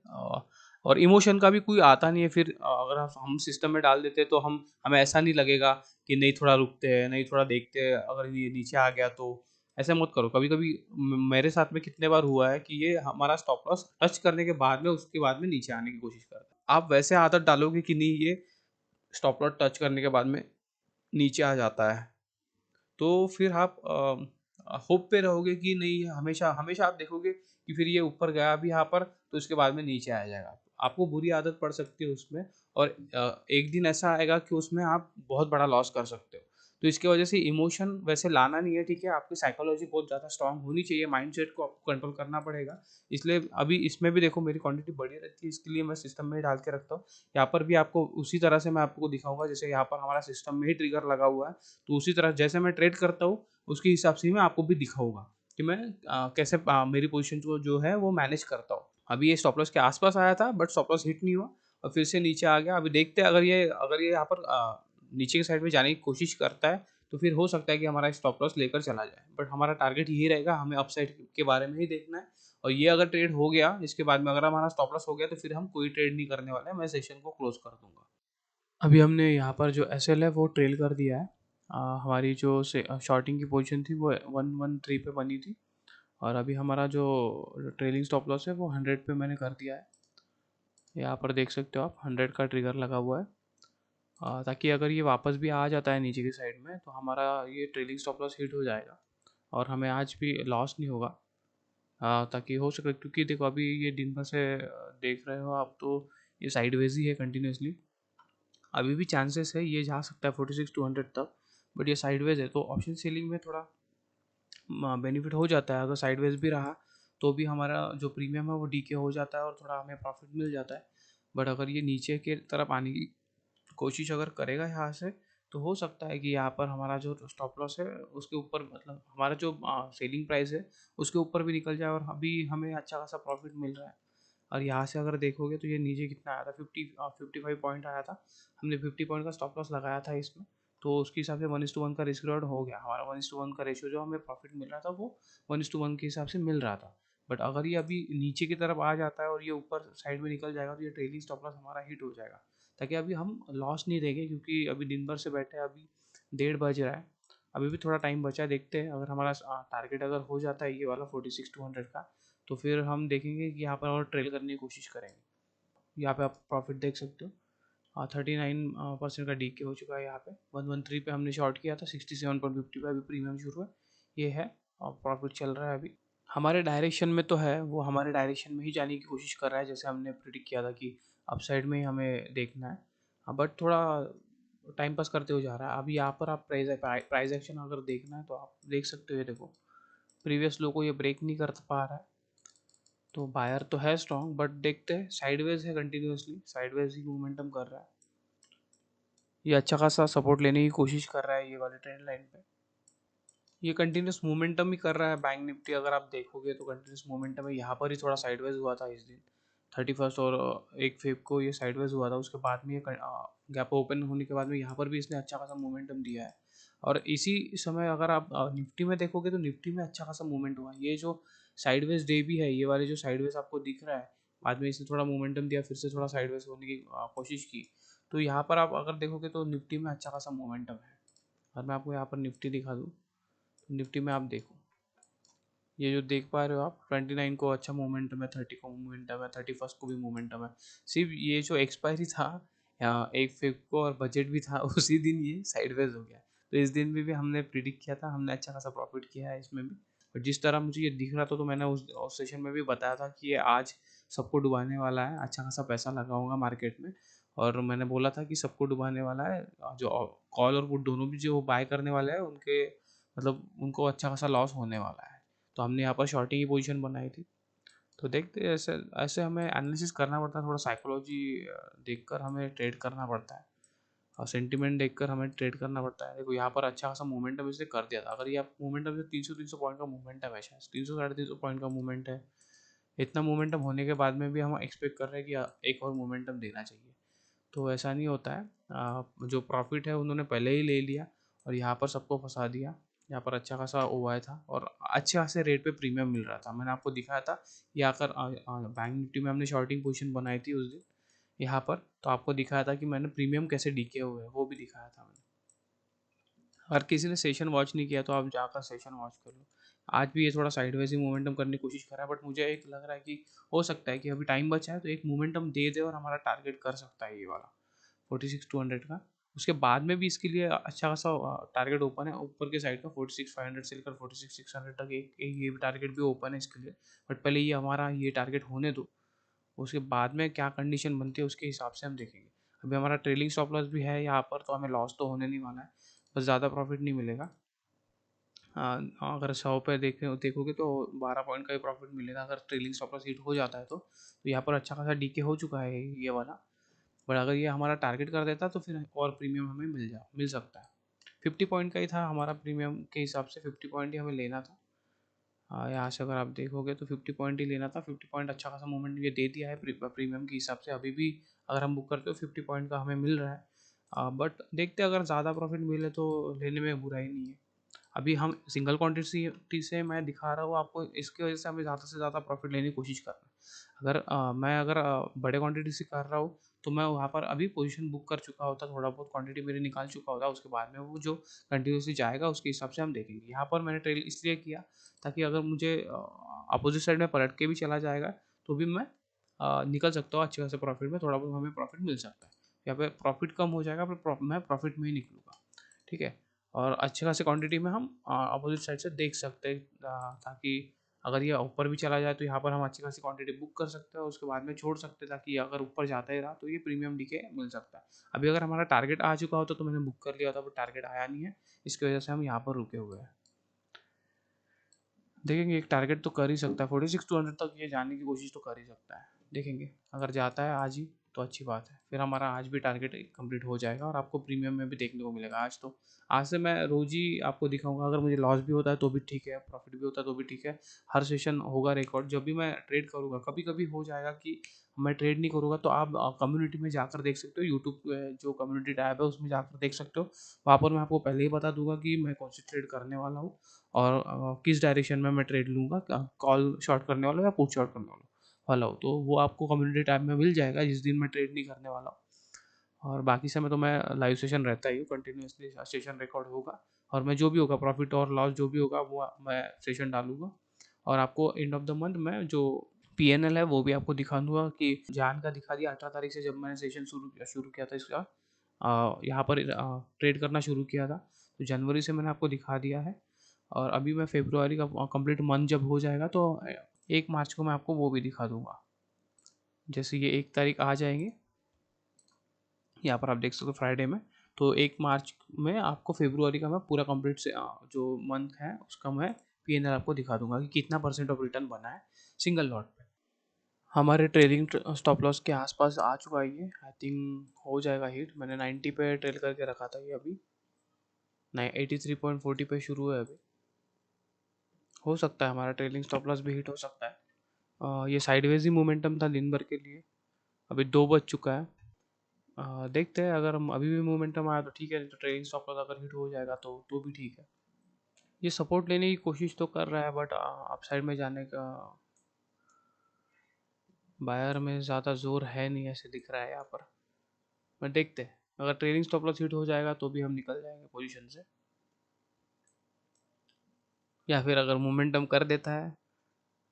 और इमोशन का भी कोई आता नहीं है फिर, अगर हम सिस्टम में डाल देते हैं तो हमें ऐसा नहीं लगेगा कि नहीं थोड़ा रुकते हैं, नहीं थोड़ा देखते हैं, अगर ये नीचे आ गया तो ऐसा मत करो। कभी कभी मेरे साथ में कितने बार हुआ है कि ये हमारा स्टॉप लॉस टच करने के बाद में उसके बाद में नीचे आने की कोशिश करता है। आप वैसे आदत डालोगे कि नहीं ये स्टॉप लॉस टच करने के बाद में नीचे आ जाता है, तो फिर आप होप पे रहोगे कि नहीं, हमेशा हमेशा आप देखोगे कि फिर ये ऊपर गया भी यहाँ पर तो उसके बाद में नीचे आ जाएगा। आपको बुरी आदत पड़ सकती है उसमें, और एक दिन ऐसा आएगा कि उसमें आप बहुत बड़ा लॉस कर सकते हो। तो इसकी वजह से इमोशन वैसे लाना नहीं है, ठीक है। आपकी साइकोलॉजी बहुत ज़्यादा स्ट्रांग होनी चाहिए, माइंडसेट को आपको कंट्रोल करना पड़ेगा। इसलिए अभी इसमें भी देखो मेरी क्वांटिटी बढ़ी रहती है, इसके लिए मैं सिस्टम में ही डाल के रखता हूँ। यहाँ पर भी आपको उसी तरह से मैं आपको दिखाऊंगा, जैसे यहाँ पर हमारा सिस्टम में ही ट्रिगर लगा हुआ है, तो उसी तरह जैसे मैं ट्रेड करता हूँ उसके हिसाब से ही मैं आपको भी दिखाऊंगा कि मैं कैसे मेरी पोजीशन को जो है वो मैनेज करता हूँ। अभी ये स्टॉप लॉस के आसपास आया था, बट स्टॉप लॉस हिट नहीं हुआ और फिर से नीचे आ गया। अभी देखते हैं अगर ये यहाँ पर नीचे की साइड में जाने की कोशिश करता है तो फिर हो सकता है कि हमारा स्टॉप लॉस लेकर चला जाए, बट हमारा टारगेट यही रहेगा, हमें अपसाइड के बारे में ही देखना है। और ये अगर ट्रेड हो गया इसके बाद में अगर हमारा स्टॉप लॉस हो गया तो फिर हम कोई ट्रेड नहीं करने वाले हैं, मैं सेशन को क्लोज कर दूंगा। अभी हमने यहाँ पर जो एसएल है वो ट्रेल कर दिया है। हमारी जो शॉर्टिंग की पोजीशन थी वो 113 पे बनी थी, और अभी हमारा जो ट्रेलिंग स्टॉप लॉस है वो 100 पे मैंने कर दिया है। यहाँ पर देख सकते हो आप 100 का ट्रिगर लगा हुआ है, ताकि अगर ये वापस भी आ जाता है नीचे की साइड में तो हमारा ये ट्रेलिंग स्टॉप लॉस हिट हो जाएगा और हमें आज भी लॉस नहीं होगा। ताकि हो सके, क्योंकि देखो अभी ये दिन भर से देख रहे हो आप, तो ये साइडवेज ही है कंटिन्यूसली। अभी भी चांसेस है ये जा सकता है 46 to 100 तक, बट ये साइडवेज है, तो ऑप्शन सेलिंग में थोड़ा बेनिफिट हो जाता है। अगर साइडवेज भी रहा तो भी हमारा जो प्रीमियम है वो डीके हो जाता है और थोड़ा हमें प्रॉफिट मिल जाता है। बट अगर ये नीचे के तरफ आने की कोशिश अगर करेगा यहाँ से, तो हो सकता है कि यहाँ पर हमारा जो स्टॉप लॉस है उसके ऊपर, मतलब हमारा जो सेलिंग प्राइस है उसके ऊपर भी निकल जाए, और अभी हमें अच्छा खासा प्रॉफिट मिल रहा है। और यहाँ से अगर देखोगे तो ये नीचे कितना आया था, 55 पॉइंट आया था। हमने 50 पॉइंट का स्टॉप लॉस लगाया था इसमें, तो उसके हिसाब से 1:1 का रिस्क रिवॉर्ड हो गया हमारा। 1:1 का रेशियो जो हमें प्रॉफिट मिल रहा था वो 1:1 के हिसाब से मिल रहा था। बट अगर ये अभी नीचे की तरफ आ जाता है और ये ऊपर साइड में निकल जाएगा तो ये ट्रेलिंग स्टॉप लॉस हमारा हिट हो जाएगा, ताकि अभी हम लॉस नहीं देंगे, क्योंकि अभी दिन भर से बैठे हैं, अभी 1:30 बज रहा है। अभी भी थोड़ा टाइम बचा है, देखते हैं अगर हमारा टारगेट अगर हो जाता है ये वाला 46,200 का, तो फिर हम देखेंगे कि यहाँ पर और ट्रेल करने की कोशिश करेंगे। यहाँ पे आप प्रॉफिट देख सकते हो, 39% का डी हो चुका है। यहाँ पे 113 पे हमने शॉर्ट किया था, 67.50 पे अभी प्रीमियम शुरू है, ये है और प्रॉफिट चल रहा है अभी। हमारे डायरेक्शन में तो है, वो हमारे डायरेक्शन में ही जाने की कोशिश कर रहा है, जैसे हमने प्रिडिक्ट किया था कि अपसाइड में ही हमें देखना है। हाँ, बट थोड़ा टाइम पास करते हुए जा रहा है। अभी यहाँ पर आप प्राइस एक्शन अगर देखना है तो आप देख सकते हो, ये देखो प्रीवियस लो को ये ब्रेक नहीं कर पा रहा है, तो बायर तो है स्ट्रॉन्ग, बट देखते हैं साइडवेज है, कंटिन्यूसली साइडवेज ही मोमेंटम कर रहा है। ये अच्छा खासा सपोर्ट लेने की कोशिश कर रहा है ये वाले ट्रेंड लाइन पे। ये कंटिन्यूस मोमेंटम ही कर रहा है बैंक निफ्टी, अगर आप देखोगे तो कंटिन्यूस मोमेंटम है। यहाँ पर ही थोड़ा साइडवेज हुआ था इस दिन 31 और 1 फेब को ये साइडवेज हुआ था, उसके बाद में ये गैप ओपन होने के बाद में यहाँ पर भी इसने अच्छा खासा मोमेंटम दिया है। और इसी समय अगर आप निफ्टी में देखोगे तो निफ्टी में अच्छा खासा मूवमेंट हुआ है। ये जो साइडवेज डे भी है, ये वाले जो साइडवेज आपको दिख रहा है, बाद में इसने थोड़ा मोमेंटम दिया, फिर से थोड़ा साइडवेज होने की कोशिश की। तो यहाँ पर आप अगर देखोगे तो निफ्टी में अच्छा खासा मोमेंटम है। और मैं आपको यहाँ पर निफ्टी दिखा दूँ, निफ्टी में आप देखो, ये जो देख पा रहे हो आप 29 को अच्छा मोमेंटम है, 30 को मोमेंटम है, 31 को भी मोमेंटम है। सिर्फ ये जो एक्सपायरी था 1 फेब को और बजट भी था उसी दिन ये साइडवेज हो गया। तो इस दिन भी हमने प्रिडिक्ट किया था, हमने अच्छा खासा प्रॉफिट किया है इसमें भी। और जिस तरह मुझे ये दिख रहा था तो मैंने उस सेशन में भी बताया था कि ये आज सबको डुबाने वाला है, अच्छा खासा पैसा लगाऊंगा मार्केट में। और मैंने बोला था कि सबको डुबाने वाला है, जो कॉल और पुट दोनों भी जो बाय करने वाले हैं उनके मतलब उनको अच्छा खासा लॉस होने वाला है। तो हमने यहाँ पर शॉर्टिंग की पोजीशन बनाई थी। तो देखते हैं, ऐसे ऐसे हमें एनालिसिस करना पड़ता है, थोड़ा साइकोलॉजी देखकर हमें ट्रेड करना पड़ता है, और सेंटिमेंट देखकर हमें ट्रेड करना पड़ता है। देखो यहाँ पर अच्छा खासा मूवमेंटम इसने कर दिया था। अगर ये आप मूवमेंटम से 300 पॉइंट का मूवमेंटम है, शायद 300 साढ़े 300 पॉइंट का मूवमेंट है। इतना मूवमेंटम होने के बाद में भी हम एक्सपेक्ट कर रहे हैं कि एक और मूवमेंटम देना चाहिए, तो ऐसा नहीं होता है। जो प्रॉफिट है उन्होंने पहले ही ले लिया और यहाँ पर सबको फंसा दिया। यहाँ पर अच्छा खासा ओआई था और अच्छे खासे रेट पे प्रीमियम मिल रहा था। मैंने आपको दिखाया था ये आकर बैंक निफ्टी में हमने शॉर्टिंग पोजीशन बनाई थी उस दिन यहाँ पर, तो आपको दिखाया था कि मैंने प्रीमियम कैसे डीके हुए हैं वो भी दिखाया था मैंने। अगर किसी ने सेशन वॉच नहीं किया तो आप जाकर सेशन वॉच कर लो। आज भी ये थोड़ा साइडवेज ही मोमेंटम करने की कोशिश कर रहा है, बट मुझे एक लग रहा है कि हो सकता है कि अभी टाइम बचा है तो एक मोमेंटम दे दे और हमारा टारगेट कर सकता है ये वाला 46,200 का। उसके बाद में भी इसके लिए अच्छा खासा टारगेट ओपन है ऊपर के साइड का, 46,500 से लेकर 46,600 तक एक ये टारगेट भी ओपन है इसके लिए। बट पहले ये हमारा ये टारगेट होने दो, उसके बाद में क्या कंडीशन बनती है उसके हिसाब से हम देखेंगे। अभी हमारा ट्रेलिंग स्टॉप लॉस भी है यहाँ पर, तो हमें लॉस तो होने नहीं वाला है, बस ज़्यादा प्रॉफिट नहीं मिलेगा। अगर 100 पे देखोगे तो 12 पॉइंट का ही प्रॉफिट मिलेगा अगर ट्रेलिंग स्टॉप लॉस हिट हो जाता है तो यहाँ पर अच्छा खासा डीके हो चुका है ये वाला। बट अगर ये हमारा टारगेट कर देता तो फिर और प्रीमियम हमें मिल सकता है। 50 पॉइंट का ही था हमारा प्रीमियम के हिसाब से, 50 पॉइंट ही हमें लेना था। यहाँ से अगर आप देखोगे तो 50 पॉइंट ही लेना था। 50 पॉइंट अच्छा खासा मूवमेंट ये दे दिया है प्रीमियम के हिसाब से। अभी भी अगर हम बुक करते हो 50 पॉइंट का हमें मिल रहा है, बट देखते हैं अगर ज़्यादा प्रॉफिट मिले तो लेने में बुराई नहीं है। अभी हम सिंगल क्वांटिटी से मैं दिखा रहा हूँ आपको, इसकी वजह से हमें ज़्यादा से ज़्यादा प्रॉफिट लेने की कोशिश करना है। अगर मैं बड़े क्वांटिटी से कर रहा हूँ तो मैं वहाँ पर अभी पोजीशन बुक कर चुका होता, थोड़ा बहुत क्वांटिटी मेरी निकाल चुका होता, उसके बाद में वो जो कंटिन्यूसली जाएगा उसके हिसाब से हम देखेंगे। यहाँ पर मैंने ट्रेल इसलिए किया ताकि अगर मुझे अपोजिट साइड में पलट के भी चला जाएगा तो भी मैं निकल सकता हूँ अच्छे खासे प्रॉफिट में, थोड़ा बहुत हमें प्रॉफिट मिल सकता है। यहाँ पे प्रॉफिट कम हो जाएगा पर मैं प्रॉफिट में ही निकलूँगा, ठीक है। और अच्छे खासे क्वांटिटी में हम अपोजिट साइड से देख सकते हैं, ताकि अगर ये ऊपर भी चला जाए तो यहाँ पर हम अच्छी खासी क्वांटिटी बुक कर सकते हैं, उसके बाद में छोड़ सकते हैं, ताकि अगर ऊपर जाता ही रहा तो ये प्रीमियम डीके मिल सकता है। अभी अगर हमारा टारगेट आ चुका होता तो मैंने बुक कर लिया होता, बट टारगेट आया नहीं है, इसकी वजह से हम यहाँ पर रुके हुए हैं। देखेंगे, एक टारगेट तो कर ही सकता है 46,200 तक, ये जाने की कोशिश तो कर ही सकता है। देखेंगे अगर जाता है आज ही तो अच्छी बात है, फिर हमारा आज भी टारगेट कंप्लीट हो जाएगा और आपको प्रीमियम में भी देखने को मिलेगा। आज से मैं रोज ही आपको दिखाऊंगा। अगर मुझे लॉस भी होता है तो भी ठीक है, प्रॉफिट भी होता है तो भी ठीक है। हर सेशन होगा रिकॉर्ड, जब भी मैं ट्रेड करूँगा। कभी कभी हो जाएगा कि मैं ट्रेड नहीं करूँगा तो आप कम्युनिटी में जाकर देख सकते हो, यूट्यूब जो कम्युनिटी टैब है उसमें जाकर देख सकते हो। वहाँ पर मैं आपको पहले ही बता दूंगा कि मैं कौन सी ट्रेड करने वाला हूँ और किस डायरेक्शन में मैं ट्रेड लूँगा, कॉल शॉर्ट करने वाला हूँ या पुट शॉर्ट करने वाला हूँ। तो वो आपको कम्युनिटी टैब में मिल जाएगा जिस दिन मैं ट्रेड नहीं करने वाला हूँ। और बाकी समय तो मैं लाइव सेशन रहता ही हूँ, कंटिन्यूअसली सेशन रिकॉर्ड होगा और मैं जो भी होगा प्रॉफिट और लॉस जो भी होगा वो मैं सेशन डालूंगा और आपको एंड ऑफ द मंथ मैं जो पीएनएल है वो भी आपको दिखा दूंगा कि जान का दिखा दिया 18 तारीख से जब मैंने सेशन शुरू किया था इसका यहाँ पर ट्रेड करना शुरू किया था, तो जनवरी से मैंने आपको दिखा दिया है और अभी मैं फेब्रुआरी का कंप्लीट मंथ जब हो जाएगा तो 1 मार्च को मैं आपको वो भी दिखा दूंगा। जैसे ये 1 तारीख आ जाएंगे, यहाँ पर आप देख सकते हो फ्राइडे में, तो 1 मार्च में आपको फेब्रुआरी का मैं पूरा कंप्लीट से जो मंथ है उसका मैं पीएनएल आपको दिखा दूंगा कि कितना परसेंट ऑफ रिटर्न बना है सिंगल लॉट पे। हमारे ट्रेलिंग स्टॉप लॉस के आसपास आ चुका है ये, आई थिंक हो जाएगा हिट। मैंने 90 पे ट्रेल करके रखा था, ये अभी 83.40 पे शुरू है अभी। हो सकता है हमारा ट्रेलिंग स्टॉप लॉस भी हिट हो सकता है। ये साइडवेज ही मोमेंटम था दिन भर के लिए, अभी 2 बज चुका है। देखते हैं अगर हम अभी भी मोमेंटम आया तो ठीक है, नहीं तो ट्रेलिंग स्टॉप लॉस अगर हिट हो जाएगा तो भी ठीक है। ये सपोर्ट लेने की कोशिश तो कर रहा है बट अप साइड में जाने का बायर में ज़्यादा जोर है नहीं ऐसे दिख रहा है यहाँ पर। मैं देखते हैं अगर ट्रेलिंग स्टॉप लॉस हिट हो जाएगा तो भी हम निकल जाएंगे पोजीशन से, या फिर अगर मोमेंटम कर देता है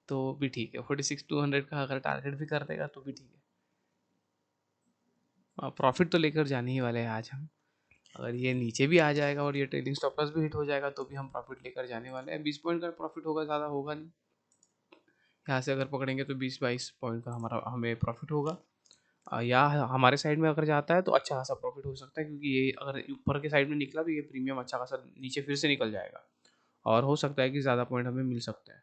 तो भी ठीक है। 46,200 का अगर टारगेट भी कर देगा तो भी ठीक है। प्रॉफिट तो लेकर जाने ही वाले हैं आज हम। अगर ये नीचे भी आ जाएगा और ये ट्रेलिंग स्टॉप लॉस भी हिट हो जाएगा तो भी हम प्रॉफिट लेकर जाने वाले हैं। 20 पॉइंट का प्रॉफिट होगा, ज़्यादा होगा नहीं। यहाँ से अगर पकड़ेंगे तो 20-22 पॉइंट का हमारा हमें प्रॉफिट होगा। या हमारे साइड में अगर जाता है तो अच्छा खासा प्रॉफिट हो सकता है, क्योंकि ये अगर ऊपर के साइड में निकला तो ये प्रीमियम अच्छा खासा नीचे फिर से निकल जाएगा और हो सकता है कि ज़्यादा पॉइंट हमें मिल सकते हैं।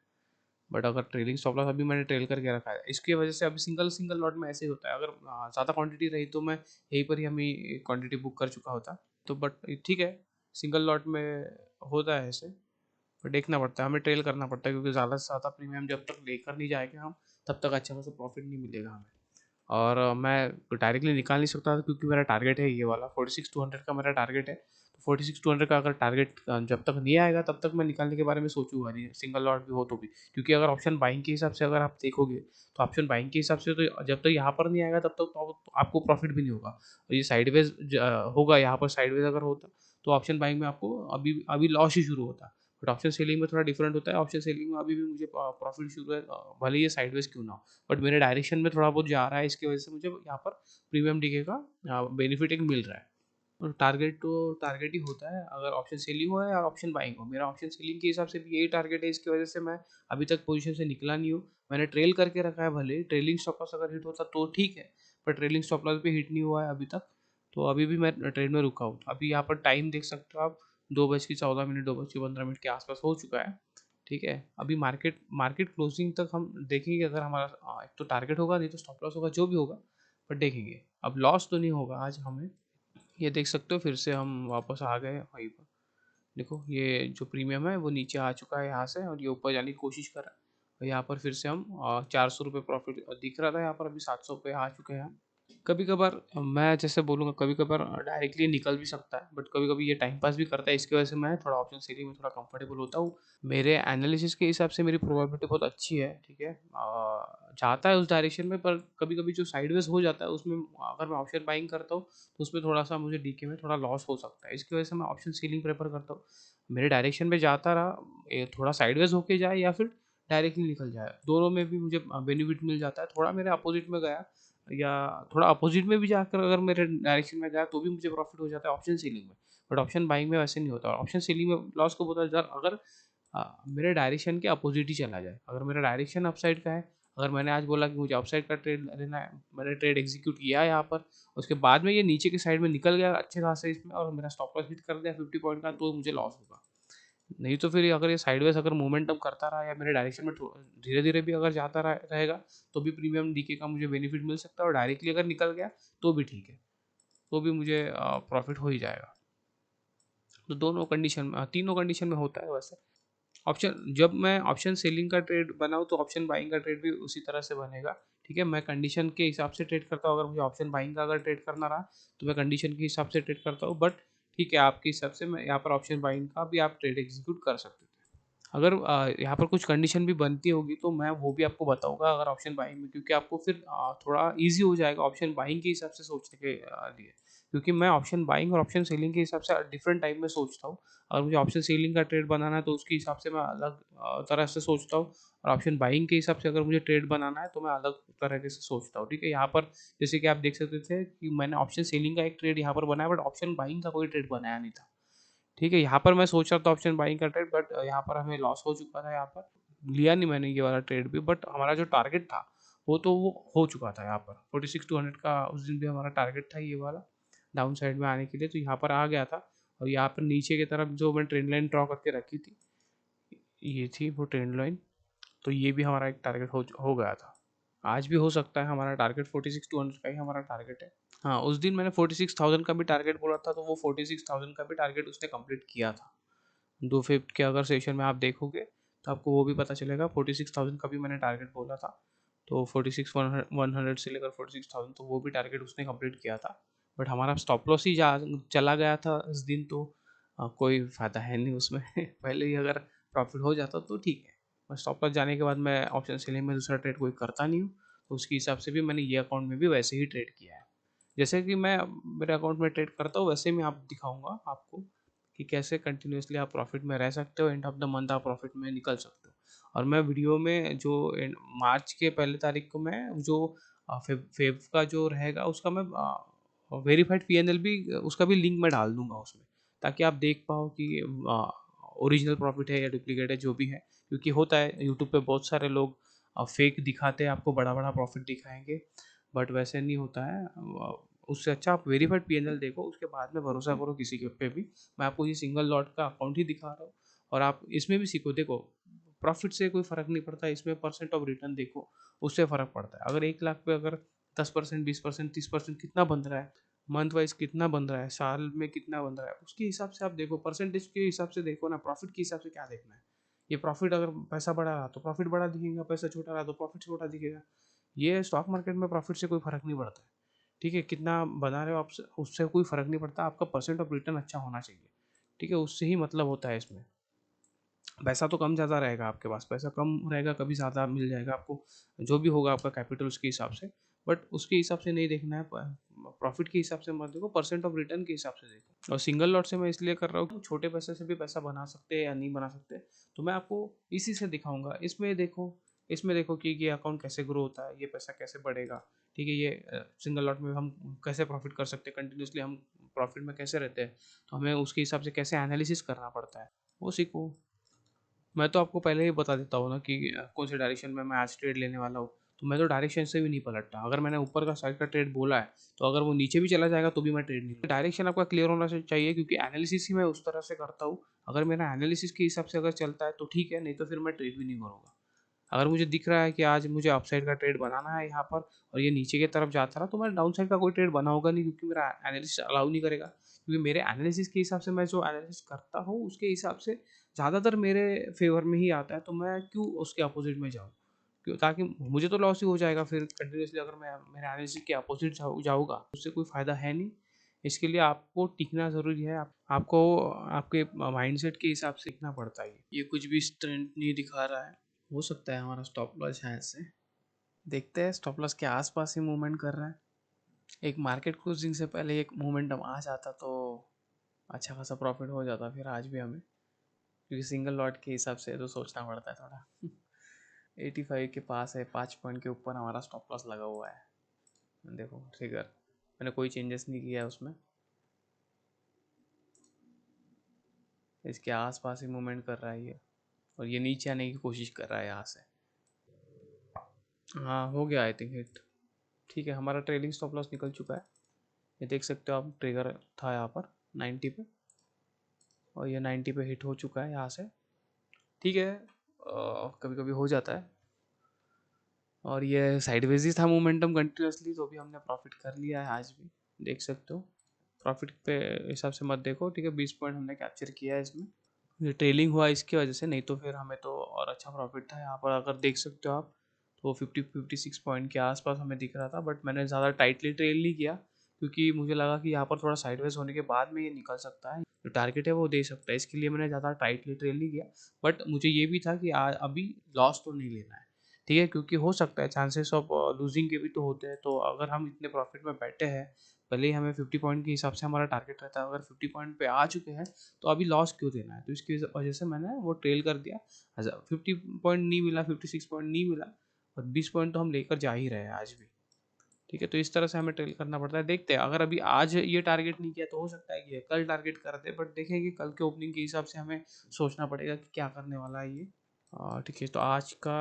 बट अगर ट्रेलिंग स्टॉप लॉस अभी मैंने ट्रेल करके रखा है, इसकी वजह से अभी सिंगल सिंगल लॉट में ऐसे ही होता है। अगर ज़्यादा क्वांटिटी रही तो मैं यहीं पर ही हमें क्वांटिटी बुक कर चुका होता, तो बट ठीक है, सिंगल लॉट में होता है ऐसे। पर देखना पड़ता है, हमें ट्रेल करना पड़ता है, क्योंकि ज़्यादा से ज़्यादा प्रीमियम जब तक लेकर नहीं जाएंगे हम तब तक अच्छा खासा प्रॉफिट नहीं मिलेगा हमें। और मैं डायरेक्टली निकाल नहीं सकता था क्योंकि मेरा टारगेट है ये वाला 46,200 का मेरा टारगेट है। तो 46,200 का अगर टारगेट जब तक नहीं आएगा तब तक मैं निकालने के बारे में सोचूंगा नहीं, सिंगल लॉट भी हो तो भी। क्योंकि अगर ऑप्शन बाइंग के हिसाब से अगर आप देखोगे तो ऑप्शन बाइंग के हिसाब से तो जब तक यहाँ पर नहीं आएगा तब तक तो आपको प्रॉफिट भी नहीं होगा। और ये साइडवेज होगा, यहाँ पर साइडवेज अगर होता तो ऑप्शन बाइंग में आपको अभी अभी लॉस ही शुरू होता। बट ऑप्शन सेलिंग में थोड़ा डिफरेंट होता है, ऑप्शन सेलिंग में अभी भी मुझे प्रॉफिट शुरू है, भले ये साइडवेज क्यों ना हो। बट मेरे डायरेक्शन में थोड़ा बहुत जा रहा है, इसकी वजह से मुझे यहाँ पर प्रीमियम डीके का बेनिफिट एक मिल रहा है। और टारगेट तो टारगेट ही होता है, अगर ऑप्शन सेलिंग हो या ऑप्शन बाइंग हो। मेरा ऑप्शन सेलिंग के हिसाब से भी यही टारगेट है, इसकी वजह से मैं अभी तक पोजीशन से निकला नहीं हूँ। मैंने ट्रेल करके रखा है, भले ट्रेलिंग स्टॉप लॉस अगर हिट होता तो ठीक है, पर ट्रेलिंग स्टॉप लॉस भी हिट नहीं हुआ है अभी तक, तो अभी भी मैं ट्रेड में रुका हूँ। अभी यहाँ पर टाइम देख सकते हो आप, 2:14 2:15 के आसपास हो चुका है। ठीक है, अभी मार्केट मार्केट क्लोजिंग तक हम देखेंगे, अगर हमारा एक तो टारगेट होगा नहीं तो स्टॉप लॉस होगा जो भी होगा, पर देखेंगे। अब लॉस तो नहीं होगा आज हमें। ये देख सकते हो फिर से हम वापस आ गए वहीं पर। देखो ये जो प्रीमियम है वो नीचे आ चुका है यहाँ से और ये ऊपर जाने की कोशिश कर रहा है। और यहाँ पर फिर से हम 400 रुपये प्रॉफिट दिख रहा था, यहाँ पर अभी 700 पे आ चुके हैं। कभी कभार मैं जैसे बोलूँगा, कभी कभार डायरेक्टली निकल भी सकता है, बट कभी कभी ये टाइम पास भी करता है, इसकी वजह से मैं थोड़ा ऑप्शन सेलिंग में थोड़ा कंफर्टेबल होता हूँ। मेरे एनालिसिस के हिसाब से मेरी प्रोबेबिलिटी बहुत अच्छी है, ठीक है, जाता है उस डायरेक्शन में। पर कभी कभी जो साइडवेज हो जाता है उसमें अगर मैं ऑप्शन बाइंग करता हूँ तो उसमें थोड़ा सा मुझे डीके में थोड़ा लॉस हो सकता है, इसकी वजह से मैं ऑप्शन सेलिंग प्रेफर करता हूँ। मेरे डायरेक्शन में जाता रहा, थोड़ा साइडवेज होके जाए या फिर डायरेक्टली निकल जाए, दोनों में भी मुझे बेनिफिट मिल जाता है। थोड़ा मेरे अपोजिट में गया या थोड़ा अपोजिट में भी जाकर अगर मेरे डायरेक्शन में गया तो भी मुझे प्रॉफिट हो जाता है ऑप्शन सेलिंग में। बट ऑप्शन बाइंग में वैसे नहीं होता। ऑप्शन सेलिंग में लॉस कब होता है, अगर मेरे डायरेक्शन के अपोजिट ही चला जाए। अगर मेरा डायरेक्शन अपसाइड का है, अगर मैंने आज बोला कि मुझे अपसाइड का ट्रेड लेना है, मैंने ट्रेड एग्जीक्यूट किया यहाँ पर, उसके बाद में ये नीचे के साइड में निकल गया अच्छे खासे इसमें और मेरा स्टॉप लॉस हिट कर दिया 50 पॉइंट का, तो मुझे लॉस होगा। नहीं तो फिर अगर ये साइडवेज अगर मोमेंटम करता रहा या मेरे डायरेक्शन में धीरे धीरे भी अगर जाता रहेगा तो भी प्रीमियम डीके का मुझे बेनिफिट मिल सकता है। और डायरेक्टली अगर निकल गया तो भी ठीक है, तो भी मुझे प्रॉफिट हो ही जाएगा। तो दोनों कंडीशन, तीनों कंडीशन में होता है वैसे। ऑप्शन जब मैं ऑप्शन सेलिंग का ट्रेड बनाऊँ तो ऑप्शन बाइंग का ट्रेड भी उसी तरह से बनेगा। ठीक है, मैं कंडीशन के हिसाब से ट्रेड करता हूँ। अगर मुझे ऑप्शन बाइंग का अगर ट्रेड करना रहा तो मैं कंडीशन के हिसाब से ट्रेड करता हूँ। बट ठीक है, आपके हिसाब से मैं यहाँ पर ऑप्शन बाइंग का भी आप ट्रेड एग्जीक्यूट कर सकते थे। अगर यहाँ पर कुछ कंडीशन भी बनती होगी तो मैं वो भी आपको बताऊँगा अगर ऑप्शन बाइंग में, क्योंकि आपको फिर थोड़ा ईज़ी हो जाएगा ऑप्शन बाइंग के हिसाब से सोचने के लिए। क्योंकि मैं ऑप्शन बाइंग और ऑप्शन सेलिंग के हिसाब से डिफरेंट टाइप में सोचता हूँ। अगर मुझे ऑप्शन सेलिंग का ट्रेड बनाना है तो उसके हिसाब से मैं अलग तरह से सोचता हूँ, और ऑप्शन बाइंग के हिसाब से अगर मुझे ट्रेड बनाना है तो मैं अलग तरीके से सोचता हूँ, ठीक है? यहाँ पर जैसे कि आप देख सकते थे कि मैंने ऑप्शन सेलिंग का एक ट्रेड यहाँ पर बनाया, बट ऑप्शन बाइंग का कोई ट्रेड बनाया नहीं था। ठीक है, यहाँ पर मैं सोच रहा था ऑप्शन बाइंग का ट्रेड, बट यहाँ पर हमें लॉस हो चुका था यहाँ पर। लिया नहीं मैंने ये वाला ट्रेड भी, बट हमारा जो टारगेट था वो तो वो हो चुका था यहाँ पर। 46-200 का उस दिन भी हमारा टारगेट था ये वाला, डाउन साइड में आने के लिए, तो यहाँ पर आ गया था। और यहाँ पर नीचे की तरफ जो मैं ट्रेंड लाइन ड्रॉ करके रखी थी, ये थी वो ट्रेंड लाइन। तो ये भी हमारा एक टारगेट हो गया था। आज भी हो सकता है हमारा टारगेट 46-200 का ही हमारा टारगेट है। हाँ, उस दिन मैंने 46,000 का भी टारगेट बोला था, तो वो 46,000 का भी टारगेट उसने कंप्लीट किया था। 2 फिफ्थ के अगर सेशन में आप देखोगे तो आपको वो भी पता चलेगा। 46,000 का भी मैंने टारगेट बोला था, तो 46,100 से लेकर 46,000, तो वो भी टारगेट उसने कंप्लीट किया था। बट हमारा स्टॉप लॉस ही जा चला गया था उस दिन, तो कोई फ़ायदा है नहीं उसमें। पहले ही अगर प्रॉफिट हो जाता तो ठीक है। और स्टॉप लॉस जाने के बाद मैं ऑप्शन सेलिंग में दूसरा ट्रेड कोई करता नहीं हूँ, तो उसके हिसाब से भी मैंने ये अकाउंट में भी वैसे ही ट्रेड किया है। जैसे कि मैं मेरे अकाउंट में ट्रेड करता हूँ वैसे मैं आप दिखाऊंगा आपको कि कैसे कंटिन्यूअसली आप प्रॉफिट में रह सकते हो, एंड ऑफ द मंथ आप प्रॉफिट में निकल सकते हो। और मैं वीडियो में जो मार्च के पहले तारीख को मैं जो फेब का जो रहेगा उसका मैं वेरीफाइड पीएनएल भी, उसका भी लिंक मैं डाल दूंगा उसमें, ताकि आप देख पाओ कि ओरिजिनल प्रॉफिट है या डुप्लीकेट है जो भी है। क्योंकि होता है यूट्यूब पे बहुत सारे लोग फेक दिखाते हैं, आपको बड़ा बड़ा प्रॉफिट दिखाएंगे, बट वैसे नहीं होता है। उससे अच्छा आप वेरीफाइड पीएनएल देखो, उसके बाद में भरोसा करो किसी के पे भी। मैं आपको ये सिंगल लॉट का अकाउंट ही दिखा रहा हूँ, और आप इसमें भी सीखो। देखो, प्रॉफिट से कोई फ़र्क नहीं पड़ता, इसमें परसेंट ऑफ रिटर्न देखो, उससे फ़र्क पड़ता है। अगर 1 लाख पे अगर 10%, 20%, 30% कितना बन रहा है, मंथ वाइज कितना बन रहा है, साल में कितना बन रहा है, उसके हिसाब से आप देखो। परसेंटेज के हिसाब से देखो ना, प्रॉफिट के हिसाब से क्या देखना है। ये प्रॉफिट अगर पैसा बढ़ा रहा तो प्रॉफिट बड़ा दिखेगा, पैसा छोटा रहा तो प्रॉफिट छोटा दिखेगा। ये स्टॉक मार्केट में प्रॉफिट से कोई फ़र्क नहीं पड़ता है। ठीक है, कितना बना रहे हो आप, उससे कोई फ़र्क नहीं पड़ता, आपका परसेंट ऑफ रिटर्न अच्छा होना चाहिए। ठीक है, उससे ही मतलब होता है इसमें। पैसा तो कम ज़्यादा रहेगा आपके पास, पैसा कम रहेगा, कभी ज़्यादा मिल जाएगा आपको, जो भी होगा आपका कैपिटल उसके हिसाब से। बट उसके हिसाब से नहीं देखना है, प्रॉफिट के हिसाब से मत देखो, परसेंट ऑफ रिटर्न के हिसाब से देखो। और सिंगल लॉट से मैं इसलिए कर रहा हूँ कि छोटे पैसे से भी पैसा बना सकते हैं या नहीं बना सकते, तो मैं आपको इसी से दिखाऊंगा। इसमें देखो कि ये अकाउंट कैसे ग्रो होता है, ये पैसा कैसे बढ़ेगा। ठीक है, ये सिंगल लॉट में हम कैसे प्रॉफिट कर सकते हैं, कंटिन्यूसली हम प्रॉफिट में कैसे रहते हैं, तो हमें उसके हिसाब से कैसे एनालिसिस करना पड़ता है, वो सीखो। मैं तो आपको पहले ही बता देता हूँ ना कि कौन से डायरेक्शन में मैं आज ट्रेड लेने वाला हूँ। तो मैं तो डायरेक्शन से भी नहीं पलटता। अगर मैंने ऊपर का साइड का ट्रेड बोला है, तो अगर वो नीचे भी चला जाएगा तो भी मैं ट्रेड नहीं लूँगा। डायरेक्शन आपका क्लियर होना चाहिए, क्योंकि एनालिसिस ही मैं उस तरह से करता हूँ। अगर मेरा एनालिसिस के हिसाब से अगर चलता है तो ठीक है, नहीं तो फिर मैं ट्रेड भी नहीं करूँगा। अगर मुझे दिख रहा है कि आज मुझे अपसाइड का ट्रेड बनाना है यहाँ पर, और ये नीचे की तरफ जाता रहा, तो मैं डाउन साइड का कोई ट्रेड बना होगा नहीं, क्योंकि मेरा एनालिसिस अलाउ नहीं करेगा। क्योंकि मेरे एनालिसिस के हिसाब से मैं जो एनालिसिस करता हूँ उसके हिसाब से ज़्यादातर मेरे फेवर में ही आता है, तो मैं क्यों उसके अपोजिट में जाऊँ? क्यों, ताकि मुझे तो लॉस ही हो जाएगा फिर कंटिन्यूसली, अगर मैं मेरे एनालिसिस के अपोजिट जाऊँगा, उससे कोई फ़ायदा है नहीं। इसके लिए आपको टिकना ज़रूरी है। आपको आपके माइंडसेट के हिसाब से सीखना पड़ता है। ये कुछ भी स्ट्रेंथ नहीं दिखा रहा है। हो सकता है हमारा स्टॉप लॉस है ऐसे। देखते हैं, स्टॉप लॉस के आसपास ही मूवमेंट कर रहा है। एक मार्केट क्लोजिंग से पहले एक मोमेंटम आ जाता तो अच्छा खासा प्रॉफिट हो जाता फिर आज भी हमें, क्योंकि सिंगल लॉट के हिसाब से तो सोचना पड़ता है थोड़ा। 85 के पास है, 5 पॉइंट के ऊपर हमारा स्टॉप लॉस लगा हुआ है। देखो ट्रिगर, मैंने कोई चेंजेस नहीं किया है उसमें। इसके आसपास ही मूवमेंट कर रहा है ये, और ये नीचे आने की कोशिश कर रहा है यहाँ से। हाँ, हो गया आई थिंक हिट। ठीक है, हमारा ट्रेलिंग स्टॉप लॉस निकल चुका है। ये देख सकते हो आप, ट्रिगर था यहाँ पर 90 पे, और ये 90 पे हिट हो चुका है यहाँ से। ठीक है, कभी कभी हो जाता है। और ये साइडवेज ही था मोमेंटम कंटिन्यूसली, तो भी हमने प्रॉफिट कर लिया है आज भी, देख सकते हो। प्रॉफिट पे हिसाब से मत देखो, ठीक है। 20 पॉइंट हमने कैप्चर किया है इसमें। ये ट्रेलिंग हुआ इसकी वजह से, नहीं तो फिर हमें तो और अच्छा प्रॉफिट था यहाँ पर। अगर देख सकते हो आप, तो 56 पॉइंट के आसपास हमें दिख रहा था, बट मैंने ज़्यादा टाइटली ट्रेल नहीं किया, क्योंकि मुझे लगा कि यहाँ पर थोड़ा साइडवेज होने के बाद में ये निकल सकता है। जो टारगेट है वो दे सकता है। इसके लिए मैंने ज़्यादा टाइटली ट्रेल नहीं किया, बट मुझे ये भी था कि अभी लॉस तो नहीं लेना है, ठीक है, क्योंकि हो सकता है चांसेस ऑफ लूजिंग के भी तो होते हैं। तो अगर हम इतने प्रॉफिट में बैठे हैं, भले ही हमें 50 पॉइंट के हिसाब से हमारा टारगेट रहता है, अगर 50 पॉइंट पे आ चुके हैं तो अभी लॉस क्यों देना है। तो इसकी वजह से मैंने वो ट्रेल कर दिया। 50 पॉइंट नहीं मिला, 56 पॉइंट नहीं मिला, और 20 पॉइंट तो हम लेकर जा ही रहे हैं आज भी, ठीक है। तो इस तरह से हमें ट्रेल करना पड़ता है। देखते हैं, अगर अभी आज ये टारगेट नहीं किया तो हो सकता है कि ये कल टारगेट कर दे, बट देखेंगे कल के ओपनिंग के हिसाब से हमें सोचना पड़ेगा कि क्या करने वाला है ये। ठीक है, तो आज का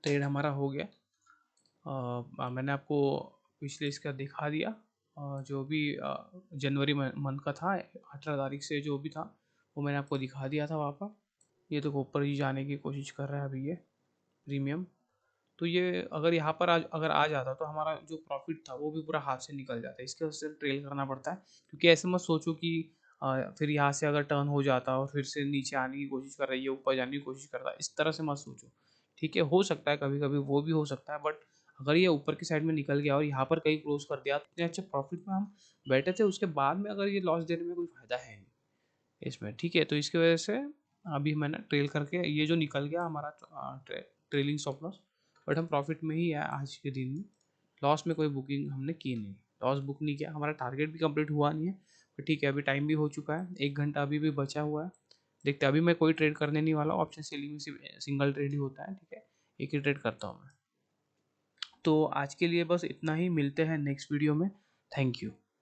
ट्रेड हमारा हो गया। मैंने आपको पिछले इसका दिखा दिया, जो भी जनवरी मंथ का था, 18 तारीख से जो भी था वो मैंने आपको दिखा दिया था वहाँ पर। ये तो ऊपर ही जाने की कोशिश कर रहा है अभी ये प्रीमियम। तो ये अगर यहाँ पर अगर आ जाता तो हमारा जो प्रॉफिट था वो भी पूरा हाथ से निकल जाता है। इसके वजह से ट्रेल करना पड़ता है, क्योंकि ऐसे मत सोचो कि फिर यहाँ से अगर टर्न हो जाता और फिर से नीचे आने की कोशिश कर रही है, ऊपर जाने की कोशिश कर रहा है, इस तरह से मत सोचो, ठीक है। हो सकता है कभी कभी वो भी हो सकता है, बट अगर ये ऊपर की साइड में निकल गया और यहाँ पर कहीं क्लोज कर दिया, तो इतने अच्छे प्रॉफिट में हम बैठे थे, उसके बाद में अगर ये लॉस देने में कोई फायदा है नहीं इसमें, ठीक है। तो इसकी वजह से अभी मैंने ट्रेल करके ये जो निकल गया हमारा ट्रेलिंग स्टॉप लॉस, बट हम प्रॉफिट में ही है आज के दिन में। लॉस में कोई बुकिंग हमने की नहीं, लॉस बुक नहीं किया, हमारा टारगेट भी कंप्लीट हुआ नहीं है। पर ठीक है, अभी टाइम भी हो चुका है, 1 घंटा अभी भी बचा हुआ है। देखते हैं, अभी मैं कोई ट्रेड करने नहीं वाला, ऑप्शन सेलिंग में सिर्फ सिंगल ट्रेड ही होता है, ठीक है, एक ही ट्रेड करता हूँ मैं। तो आज के लिए बस इतना ही, मिलते हैं नेक्स्ट वीडियो में। Thank you.